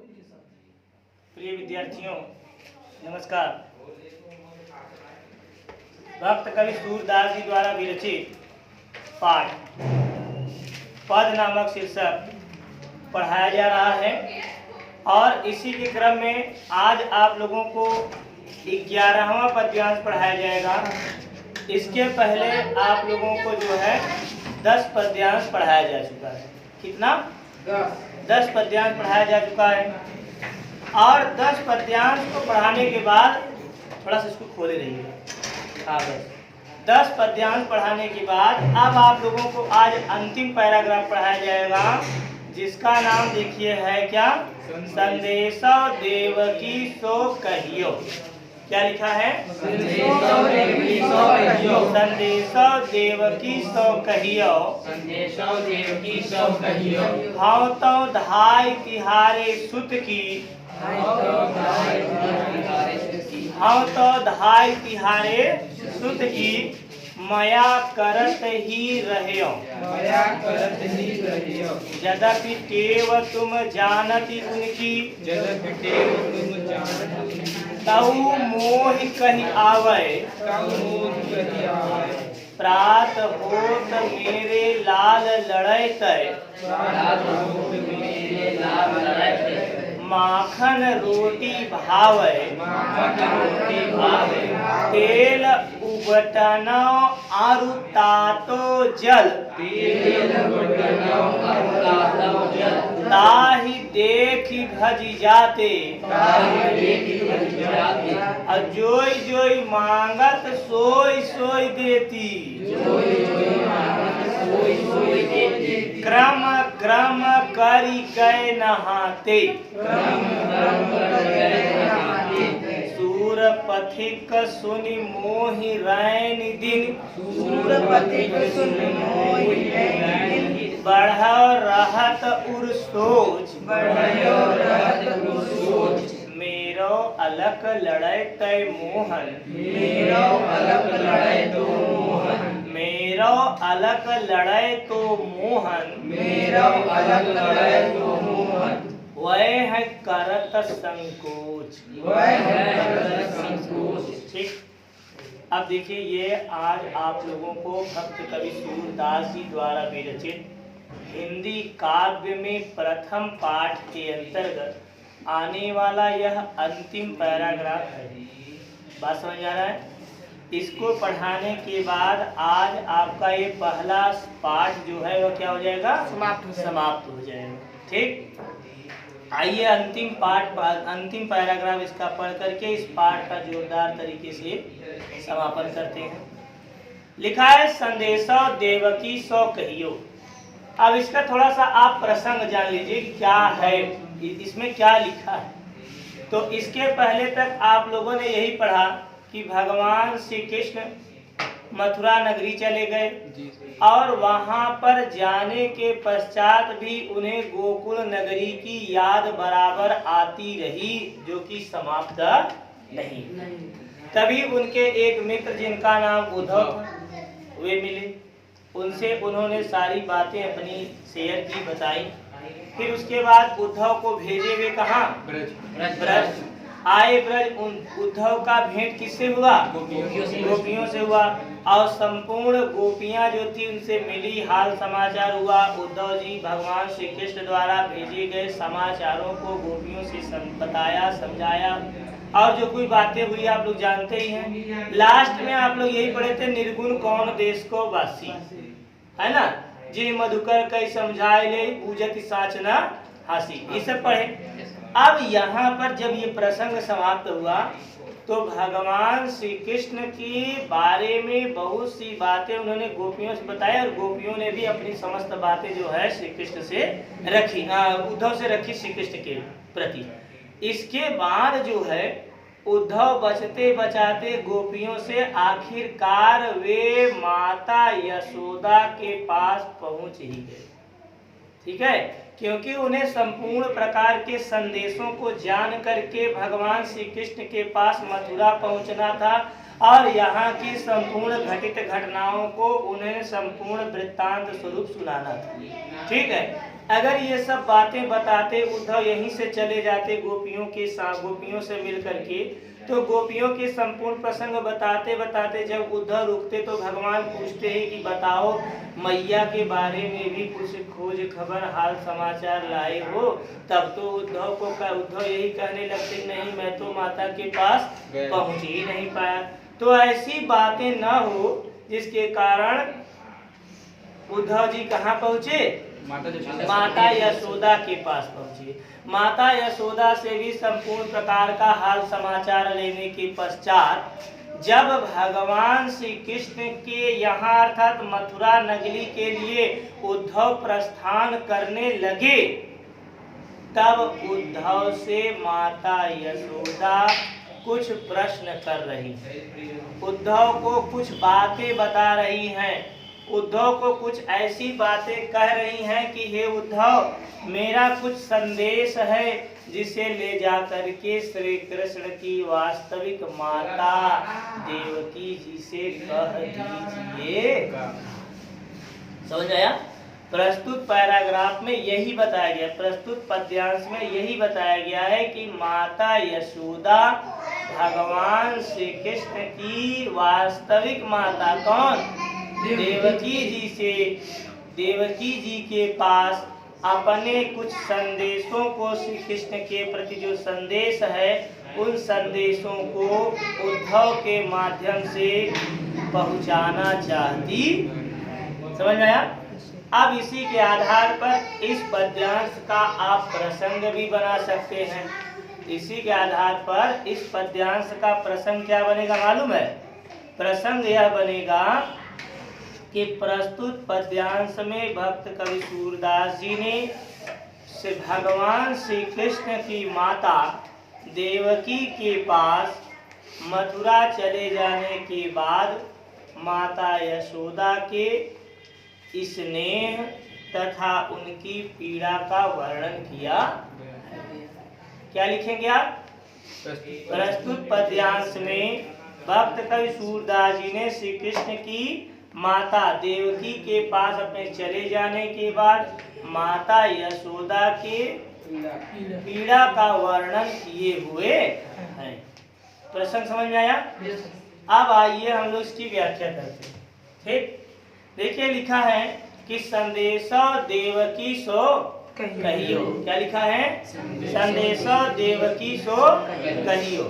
प्रिय विद्यार्थियों नमस्कार। भक्त कवि सूरदास जी द्वारा विरचित पाठ पद नामक शीर्षक पढ़ाया जा रहा है और इसी के क्रम में आज आप लोगों को 11वां पद्यांश पढ़ाया जाएगा। इसके पहले आप लोगों को जो है 10 पद्यांश पढ़ाया जा चुका है। कितना? 10 पद्यांश पढ़ाया जा चुका है और 10 पद्यांश को पढ़ाने के बाद थोड़ा सा इसको खोले रहिएगा। हाँ बस 10 पद्यांश पढ़ाने के बाद अब आप लोगों को आज अंतिम पैराग्राफ पढ़ाया जाएगा जिसका नाम देखिए है क्या? संदेशो देवकी सो कहियो। क्या लिखा है? संदेशो देवकी सो कहियो। हाँ तो धाय तिहारे सुत की। हाँ तो धाय तिहारे सुत की मया करत ही रहियो। यद्यपि टेव तुम जानती उनकी। तऊ मोह कही आवे। प्रात होत मेरे लाल लड़ै तय। माखन रोटी भावे। तेल उबटना आरु तातो जल। ताहि देखी भजी जाते। जोई जोई मांगत सोई सोई देती। क्रम क्रम करी गए नहाते। सूर पथिक सुनि मोहि रैन दिन। बढ़ो रहत उर सोच। मेरो अलक लड़ै तय मोहन। मेरो अलक लड़ै तो मोहन। वह है करत संकोच। ठीक। अब देखिए ये आज आप लोगों को भक्त कवि सूरदास जी द्वारा विरचित हिंदी काव्य में प्रथम पाठ के अंतर्गत आने वाला यह अंतिम पैराग्राफ है। बात समझ आ रहा है? इसको पढ़ाने के बाद आज आपका ये पहला पाठ जो है वह क्या हो जाएगा? समाप्त हो जाएगा। ठीक। आइए अंतिम पैराग्राफ इसका पढ़ करके इस पाठ का जोरदार तरीके से समापन करते हैं। लिखा है संदेशो देवकी सो कहियो। अब इसका थोड़ा सा आप प्रसंग जान लीजिए क्या है, इसमें क्या लिखा है। तो इसके पहले तक आप लोगों ने यही पढ़ा कि भगवान श्री कृष्ण मथुरा नगरी चले गए और वहां पर जाने के पश्चात भी उन्हें गोकुल नगरी की याद बराबर आती रही जो कि समाप्त नहीं। तभी उनके एक मित्र जिनका नाम उद्धव था वे मिले। उनसे उन्होंने सारी बातें अपनी शेयर की, बताई। फिर उसके बाद उद्धव को भेजे वे कहाँ? ब्रज। आए ब्रज। उद्धव का भेंट किससे हुआ? गोपियों से हुआ और संपूर्ण गोपियां जो थी उनसे मिली, हाल समाचार हुआ। उद्धव जी भगवान श्री कृष्ण द्वारा भेजे गए समाचारों को गोपियों से बताया, समझाया और जो कोई बातें हुई आप लोग जानते ही हैं। लास्ट में आप लोग यही पढ़े थे, निर्गुण कौन देश को वासी, है ना? जे मधुकर कई समझाए ले पूजति साचना हासी, ये सब पढ़े। अब यहाँ पर जब ये प्रसंग समाप्त हुआ तो भगवान श्री कृष्ण के बारे में बहुत सी बातें उन्होंने गोपियों से बताया और गोपियों ने भी अपनी समस्त बातें जो है श्री कृष्ण से रखी, उद्धव से रखी श्री कृष्ण के प्रति। इसके बाद जो है उद्धव बचते बचाते गोपियों से आखिरकार वे माता यशोदा के पास पहुंच ही गए। ठीक है, क्योंकि उन्हें संपूर्ण प्रकार के संदेशों को जान करके भगवान श्री कृष्ण के पास मथुरा पहुंचना था और यहाँ की संपूर्ण घटित घटनाओं को उन्हें संपूर्ण वृत्तांत स्वरूप सुनाना था। ठीक है, अगर ये सब बातें बताते उद्धव यहीं से चले जाते गोपियों के साथ, गोपियों से मिल करके, तो गोपियों के संपूर्ण प्रसंग बताते बताते जब उद्धव रुकते तो भगवान पूछते हैं कि बताओ मैया के बारे में भी कुछ खोज खबर हाल समाचार लाए हो। तब तो उद्धव यही कहने लगते, नहीं मैं तो माता के पास पहुंच ही नहीं पाया। तो ऐसी बातें न हो जिसके कारण उद्धव जी कहाँ पहुंचे? माता यशोदा के पास पहुंचे। माता यशोदा से भी संपूर्ण प्रकार का हाल समाचार लेने के पश्चात जब भगवान श्री कृष्ण के यहाँ अर्थात मथुरा नगरी के लिए उद्धव प्रस्थान करने लगे, तब उद्धव से माता यशोदा कुछ प्रश्न कर रही है, उद्धव को कुछ बातें बता रही हैं, उद्धव को कुछ ऐसी बातें कह रही हैं कि हे उद्धव मेरा कुछ संदेश है जिसे ले जा करके श्री कृष्ण की वास्तविक माता देवकी जी से कह दीजिए। समझ आया? प्रस्तुत पैराग्राफ में यही बताया गया, प्रस्तुत पद्यांश में यही बताया गया है कि माता यशोदा भगवान श्री कृष्ण की वास्तविक माता कौन? देवकी जी से, देवकी जी के पास अपने कुछ संदेशों को, श्री कृष्ण के प्रति जो संदेश है उन संदेशों को उद्धव के माध्यम से पहुंचाना चाहती। समझ में आया? अब इसी के आधार पर इस पद्यांश का आप प्रसंग भी बना सकते हैं। इसी के आधार पर इस पद्यांश का प्रसंग क्या बनेगा मालूम है? प्रसंग यह बनेगा कि प्रस्तुत पद्यांश में भक्त कवि सूरदास जी ने भगवान श्री कृष्ण की माता देवकी के पास मथुरा चले जाने के बाद माता यशोदा के स्नेह तथा उनकी पीड़ा का वर्णन किया। क्या लिखेंगे आप? प्रस्तुत पद्यांश में भक्त कवि सूरदास जी ने श्री कृष्ण की माता देवकी के पास अपने चले जाने के बाद माता यशोदा के पीड़ा का वर्णन किए हुए हैं। प्रसंग समझ में आया? अब आइए हम लोग इसकी व्याख्या करते हैं। ठीक, देखिए लिखा है कि संदेशो देवकी सो कहियो। क्या लिखा है? संदेशो देवकी सो कहियो।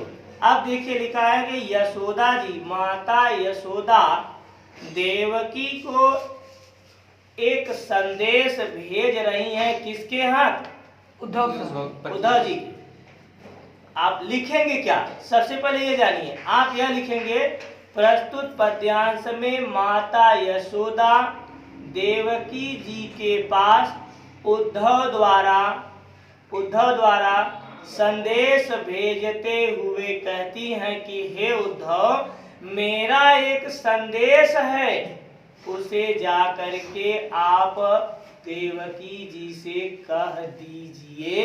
अब देखिए लिखा है कि यशोदा जी, माता यशोदा देवकी को एक संदेश भेज रही हैं। किसके हाथ? उद्धव जी के। आप लिखेंगे क्या? सबसे पहले ये जानिए, आप यह लिखेंगे प्रस्तुत पद्यांश में माता यशोदा देवकी जी के पास उद्धव द्वारा संदेश भेजते हुए कहती हैं कि हे उद्धव मेरा एक संदेश है, उसे जा करके आप देवकी जी से कह दीजिए।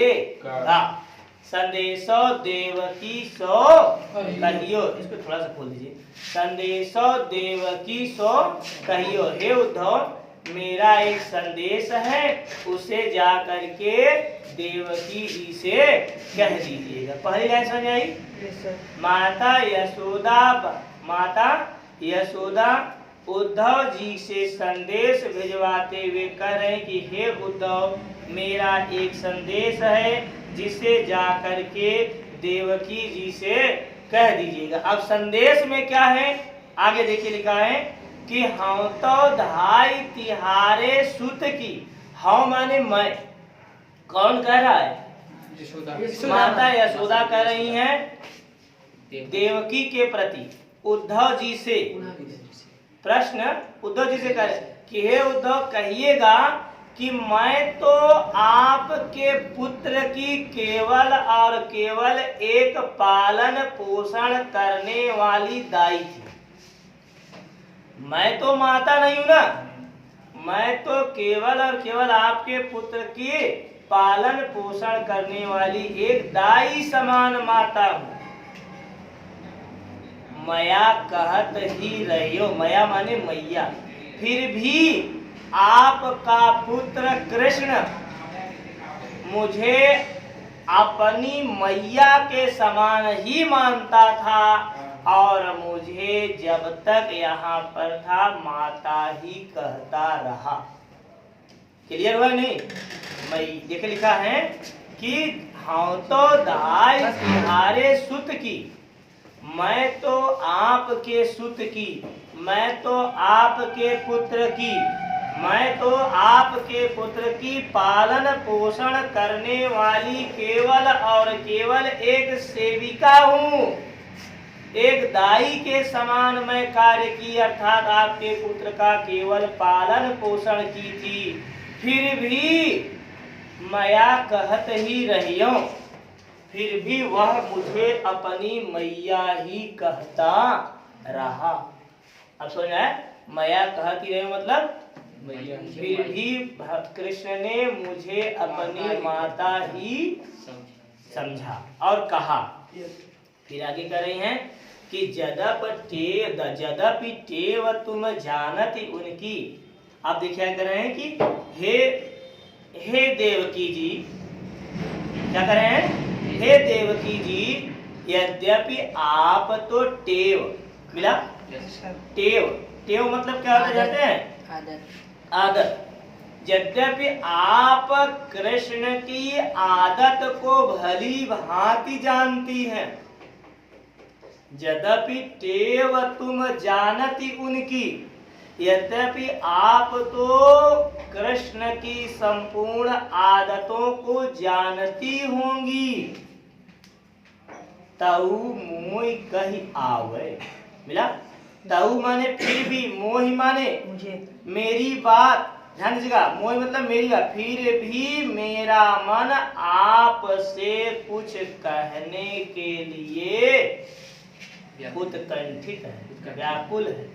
संदेशो देवकी सो कहियो, इसको थोड़ा सा खोल दीजिए। संदेशो देवकी सो कहियो, हे उद्धव मेरा एक संदेश है, उसे जा करके देवकी जी से कह दीजिएगा। पहली लाइन समझ आई? माता यशोदा उद्धव जी से संदेश भिजवाते हुए कह रहे हैं कि हे उद्धव मेरा एक संदेश है जिसे जा करके देवकी जी से कह दीजिएगा। अब संदेश में क्या है? आगे देखिए लिखा है कि हम तो धाई तिहारे सुत की। हम माने मैं, कौन कह रहा है? माता यशोदा कह रही हैं देवकी के प्रति उद्धव जी से। प्रश्न उद्धव जी से करे कि हे उद्धव कहिएगा कि मैं तो आपके पुत्र की केवल और केवल एक पालन पोषण करने वाली दाई थी। मैं तो माता नहीं हूं ना, मैं तो केवल और केवल आपके पुत्र की पालन पोषण करने वाली एक दाई समान माता हूं। मया कहत ही रहियो, मया माने मैया, फिर भी आपका पुत्र कृष्ण मुझे अपनी मैया के समान ही मानता था और मुझे जब तक यहाँ पर था माता ही कहता रहा। क्लियर हुआ नहीं? मैं देखे लिखा है कि हाँ तो दाई तुम्हारे सुत की, मैं तो आपके सुत की, मैं तो आपके पुत्र की, मैं तो आपके पुत्र की पालन पोषण करने वाली केवल और केवल एक सेविका हूँ। एक दाई के समान मैं कार्य की, अर्थात आपके पुत्र का केवल पालन पोषण की थी। फिर भी मैया कहत ही रहियो, फिर भी वह मुझे अपनी मैया ही कहता रहा। अब समझ आए? मैया कहती रहे मतलब फिर भी कृष्ण ने मुझे अपनी माता ही समझा और कहा। फिर आगे कह रही हैं कि जदपि टेव तुम जानती उनकी। आप देखिए कर रहे हैं कि हे देवकी जी, क्या कर रहे हैं? हे देवकी जी, यद्यपि आप तो टेव मिला, टेव मतलब क्या होता जानते हैं? आदत। यद्यपि आप कृष्ण की आदत को भली भांति जानती हैं, यद्यपि टेव तुम जानती उनकी, यद्यपि आप तो कृष्ण की संपूर्ण आदतों को जानती होंगी, तऊ मोह कही आवे। मिला? तऊ माने फिर भी, मोह माने मुझे, मेरी बात, ध्यान दीजिएगा, मोह मतलब मेरी बात, फिर भी मेरा मन आपसे कुछ कहने के लिए उत्कंठित है, व्याकुल है।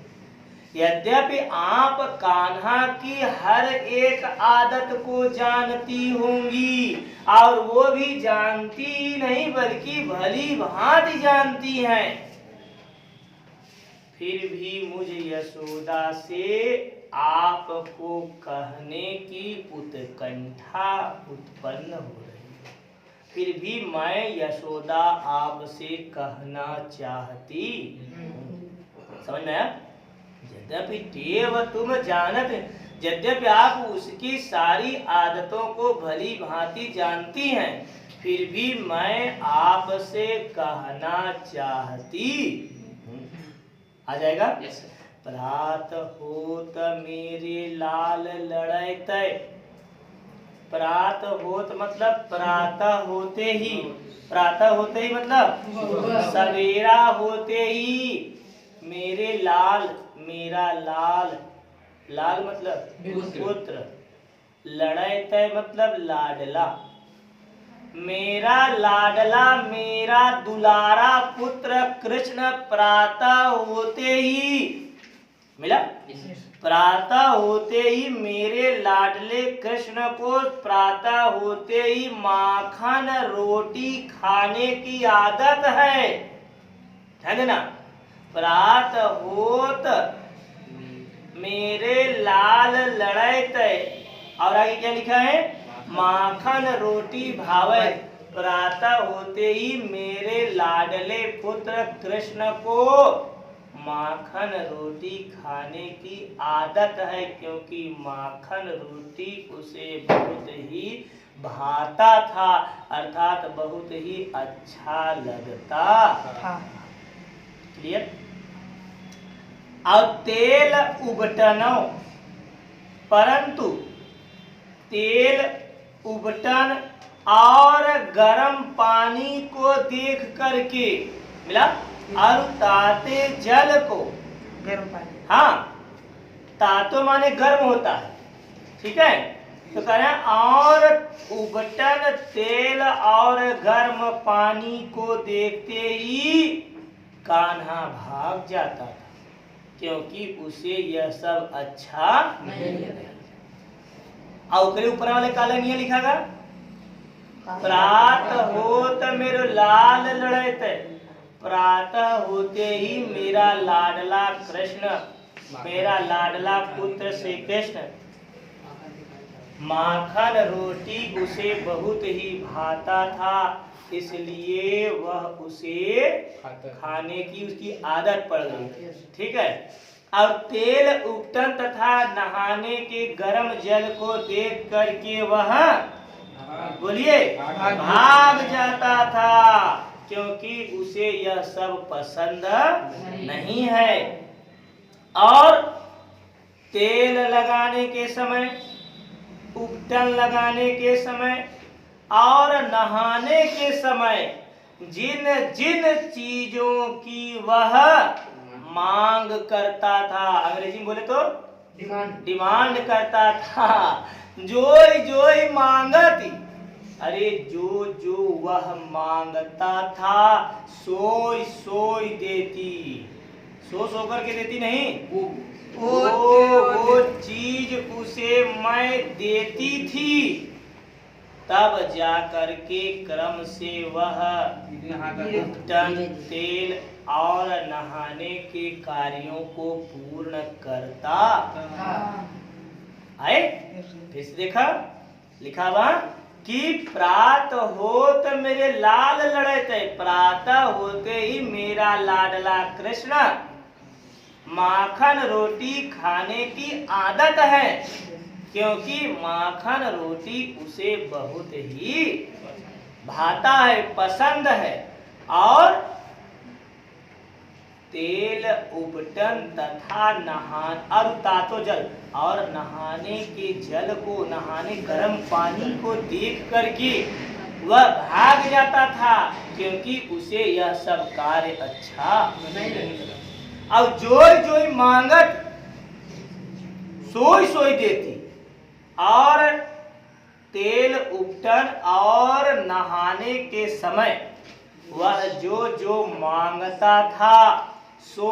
यद्यपि आप कान्हा की हर एक आदत को जानती होंगी, और वो भी जानती नहीं बल्कि भली भांति जानती हैं, फिर भी मुझे यशोदा से आपको कहने की उत्कंठा उत्पन्न हो रही है। फिर भी मैं यशोदा आपसे कहना चाहती हूँ। समझ में आया? यद्यपि टेव तुम जानत, यद्यपि आप उसकी सारी आदतों को भली भांति जानती हैं, फिर भी मैं आपसे कहना चाहती हूँ। आ जाएगा? प्रात होत मेरे लाल लड़ैत। प्रात होत मतलब प्रातः होते ही, प्रातः होते ही मतलब सवेरा होते ही, मेरे लाल, मेरा लाल, लाल मतलब पुत्र, लड़ैत मतलब लाडला, मेरा लाडला, मेरा दुलारा पुत्र कृष्ण प्रातः होते ही, मिला? प्रातः होते ही मेरे लाडले कृष्ण को प्रातः होते ही माखन रोटी खाने की आदत है। ध्यान देना, प्रातः होत मेरे लाल लड़ैत, और आगे क्या लिखा है? माखन रोटी भावे। प्रातः होते ही मेरे लाडले पुत्र कृष्ण को माखन रोटी खाने की आदत है, क्योंकि माखन रोटी उसे बहुत ही भाता था, अर्थात बहुत ही अच्छा लगता था। क्लियर? और तेल उबटनो, परंतु तेल उबटन और गर्म पानी को देख करके, मिला? और ताते जल को, गर्म पानी, हाँ, तातो माने गर्म होता है, ठीक है? तो कह रहे हैं और उबटन तेल और गर्म पानी को देखते ही कान्हा भाग जाता था, क्योंकि उसे यह सब अच्छा नहीं लगा। और ऊपर वाले काले नहीं लिखा गा? प्रात होत मेरो लाल लड़ैत, प्रातः होते ही मेरा लाडला कृष्ण, मेरा लाडला पुत्र श्री कृष्ण माखन रोटी उसे बहुत ही भाता था, इसलिए वह उसे खाने की उसकी आदत पड़ गई। ठीक है। और तेल उपटन तथा नहाने के गर्म जल को देख करके वह बोलिए भाग जाता था, क्योंकि उसे यह सब पसंद नहीं है। और तेल लगाने के समय, उपटन लगाने के समय और नहाने के समय जिन जिन चीजों की वह मांग करता था, अंग्रेजी में बोले तो डिमांड करता था, जोई मांगती, अरे जो जो वह मांगता था सोई सोई देती, सो करके देती नहीं, वो चीज उसे मैं देती थी। तब जा करके क्रम से वह उपटन, तेल और नहाने के कार्यों को पूर्ण करता है। फिर से देखा लिखा हुआ कि प्रात होत मेरे लाल लड़े थे, प्रातः होते ही मेरा लाडला कृष्ण माखन रोटी खाने की आदत है, क्योंकि माखन रोटी उसे बहुत ही भाता है, पसंद है। और तेल उपटन तथा नहान और तातो जल और नहाने के जल को, नहाने गर्म पानी को देख करके वह भाग जाता था, क्योंकि उसे यह सब कार्य अच्छा नहीं लगता। और जोई मांगत सोई सोई देती, और तेल उपटन और नहाने के समय वह जो मांगता था सो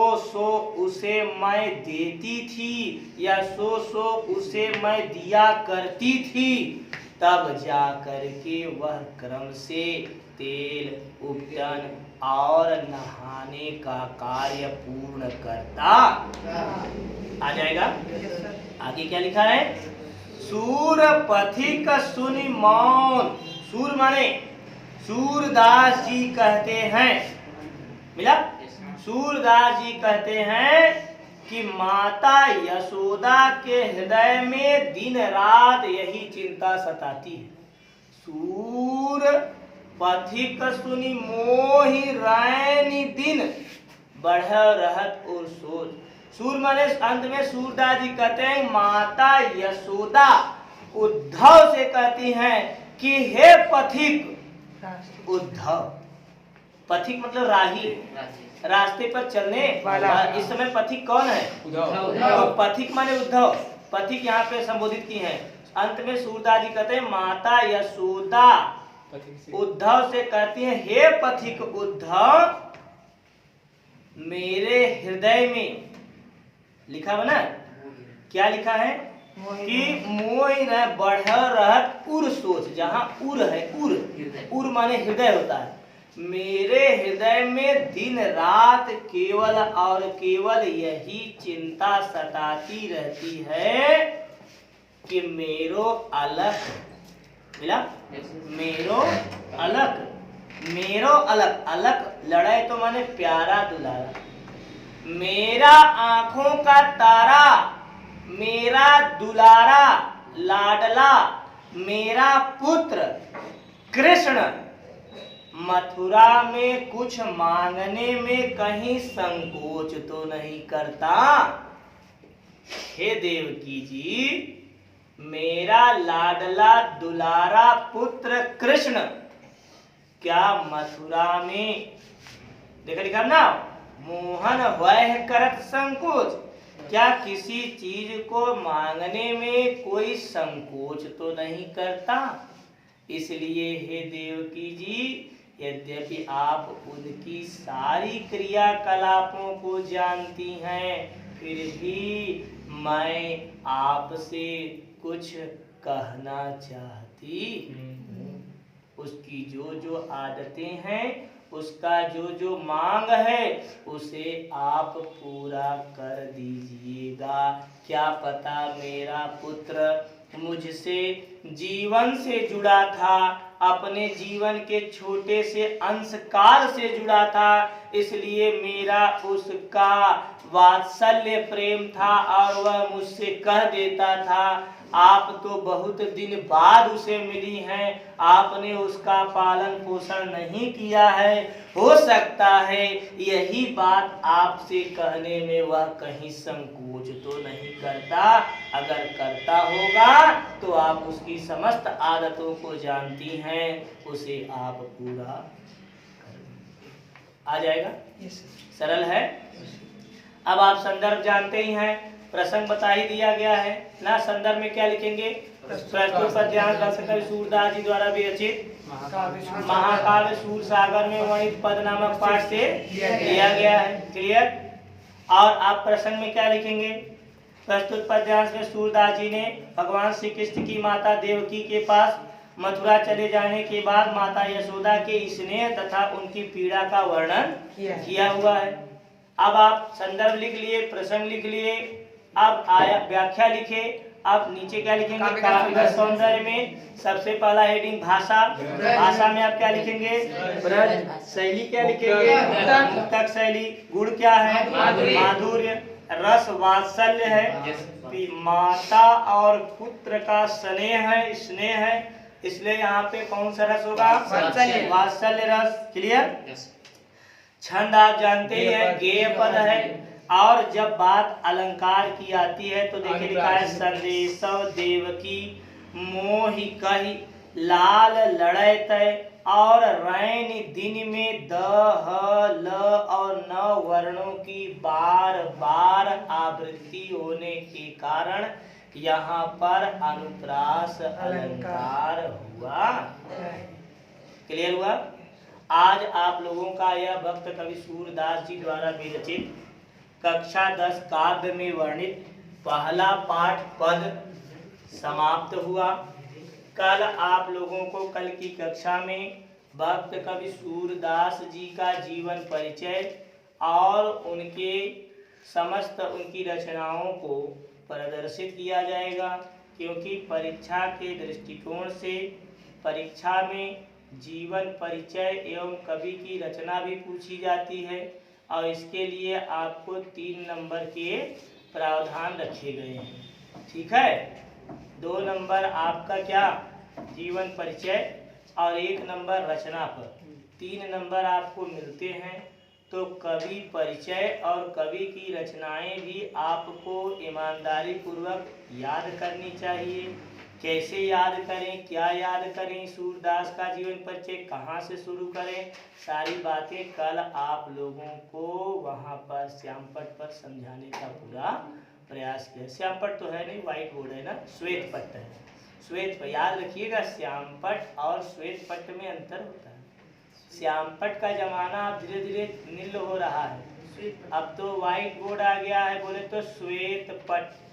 उसे मैं देती थी, या सो उसे मैं दिया करती थी। तब जा करके वह क्रम से तेल उपटन और नहाने का कार्य पूर्ण करता आ जाएगा। आगे क्या लिखा है? सूर पथिक सुनि मौन। सूर माने सूरदास जी कहते हैं, मिला? सूरदास जी कहते हैं कि माता यशोदा के हृदय में दिन रात यही चिंता सताती है। सूर पथिक सुनि मोहि रैनी दिन बढ़ रहत और सोच। सूर माने अंत में सूरदास जी कहते हैं माता यशोदा उद्धव से कहती हैं कि हे पथिक, उद्धव पथिक मतलब राही, रास्ते पर चलने वाला। इस समय पथिक कौन है? उद्धव। पथिक माने उद्धव, पथिक यहाँ पे संबोधित की हैं। अंत में सूरदास जी कहते हैं माता यशोदा उद्धव से कहती हैं हे पथिक उद्धव, मेरे हृदय में लिखा हुआ ना, क्या लिखा है कि मोहि रह बढ़ रहत उर सोच। जहाँ उर है, उर माने हृदय होता है। मेरे हृदय में दिन रात केवल और केवल यही चिंता सताती रहती है कि मेरो अलग मिला, मेरो अलग अलग लड़ाई तो माने प्यारा दुलारा, मेरा आंखों का तारा, मेरा दुलारा लाडला, मेरा पुत्र कृष्ण मथुरा में कुछ मांगने में कहीं संकोच तो नहीं करता। हे देवकी जी, मेरा लाडला दुलारा पुत्र कृष्ण क्या मथुरा में, देखा लिखा ना, मोहन वह करत संकोच, क्या किसी चीज को मांगने में कोई संकोच तो नहीं करता। इसलिए हे देवकी जी, यद्यपि आप उनकी सारी क्रियाकलापों को जानती हैं, फिर भी मैं आपसे कुछ कहना चाहती हूँ। उसकी जो आदतें हैं, उसका जो मांग है, उसे आप पूरा कर दीजिएगा। क्या पता मेरा पुत्र मुझसे जीवन से जुड़ा था, अपने जीवन के छोटे से अंशकाल से जुड़ा था, इसलिए मेरा उसका वात्सल्य प्रेम था और वह मुझसे कह देता था आप तो बहुत दिन बाद उसे मिली हैं, आपने उसका पालन पोषण नहीं किया है, हो सकता है यही बात आपसे कहने में वह कहीं संकोच तो नहीं करता, अगर करता होगा तो आप उसकी समस्त आदतों को जानती हैं, उसे आप पूरा आ जाएगा। सरल है। अब आप संदर्भ जानते ही हैं, प्रसंग बता ही दिया गया है ना। संदर्भ में क्या लिखेंगे? प्रस्तुत पद्यांश भक्त कवि सूरदास जी द्वारा विरचित महाकाव्य सूरसागर में वर्णित पद नामक पाठ से लिया गया है। क्लियर। और आप प्रसंग में क्या लिखेंगे? प्रस्तुत पद्यांश में सूरदास जी ने भगवान श्री कृष्ण की माता देवकी के पास मथुरा चले जाने के बाद माता यशोदा के स्नेह तथा उनकी पीड़ा का वर्णन किया हुआ है। अब आप संदर्भ लिख लिए, प्रसंग लिख लिए, अब आया व्याख्या लिखे। अब नीचे क्या लिखेंगे? काव्य सौंदर्य में सबसे पहला हेडिंग भाषा। भाषा में आप क्या लिखेंगे? ब्रज। शैली क्या लिखेंगे? मुक्तक शैली। गुण क्या है? माधुर्य। रस वात्सल्य है, माता और पुत्र का स्नेह है, इसलिए यहाँ पे कौन सा रस होगा? वात्सल्य रस। क्लियर। छंद आप जानते ही हैं, गेय पद है। और जब बात अलंकार की आती है तो देखिए लिखा है संदेश देवकी मोहि कही लाल लड़य तय, और रैन दिन में द ह ल और न वर्णों की बार बार आवृत्ति होने के कारण यहाँ पर अनुप्रास अलंकार हुआ। क्लियर हुआ। आज आप लोगों का यह भक्त कवि सूरदास जी द्वारा विरचित कक्षा 10 काव्य में वर्णित पहला पाठ पद समाप्त हुआ। कल आप लोगों को कल की कक्षा में भक्त कवि सूरदास जी का जीवन परिचय और उनके समस्त उनकी रचनाओं को प्रदर्शित किया जाएगा, क्योंकि परीक्षा के दृष्टिकोण से परीक्षा में जीवन परिचय एवं कवि की रचना भी पूछी जाती है, और इसके लिए आपको 3 नंबर के प्रावधान रखे गए हैं। ठीक है। 2 नंबर आपका क्या? जीवन परिचय, और 1 नंबर रचना पर। 3 नंबर आपको मिलते हैं। तो कवि परिचय और कवि की रचनाएं भी आपको ईमानदारी पूर्वक याद करनी चाहिए। कैसे याद करें, क्या याद करें, सूरदास का जीवन परिचय कहाँ से शुरू करें, सारी बातें कल आप लोगों को वहाँ पर श्यामपट्ट पर समझाने का पूरा प्रयास किया। श्यामपट्ट तो है नहीं, व्हाइट बोर्ड है ना, श्वेत पट्ट है। श्वेत पर याद रखिएगा, श्यामपट्ट और श्वेत पट्ट में अंतर होता है। श्यामपट्ट का जमाना अब धीरे धीरे नील हो रहा है, अब तो व्हाइट बोर्ड आ गया है। बोले तो श्वेत पट्ट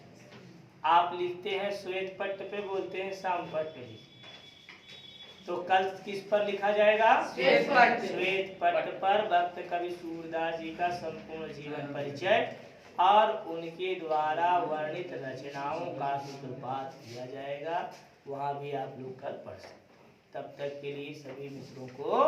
आप लिखते हैं, श्वेत पट्ट पे बोलते हैं श्यामपट्ट पे। तो कल किस पर लिखा जाएगा? श्वेत पट्ट। श्वेत पट्ट पर भक्त कवि सूरदास जी का संपूर्ण जीवन परिचय और उनके द्वारा वर्णित रचनाओं का सूत्रपात किया जाएगा। वहाँ भी आप लोग कल पढ़ सकते। तब तक के लिए सभी मित्रों को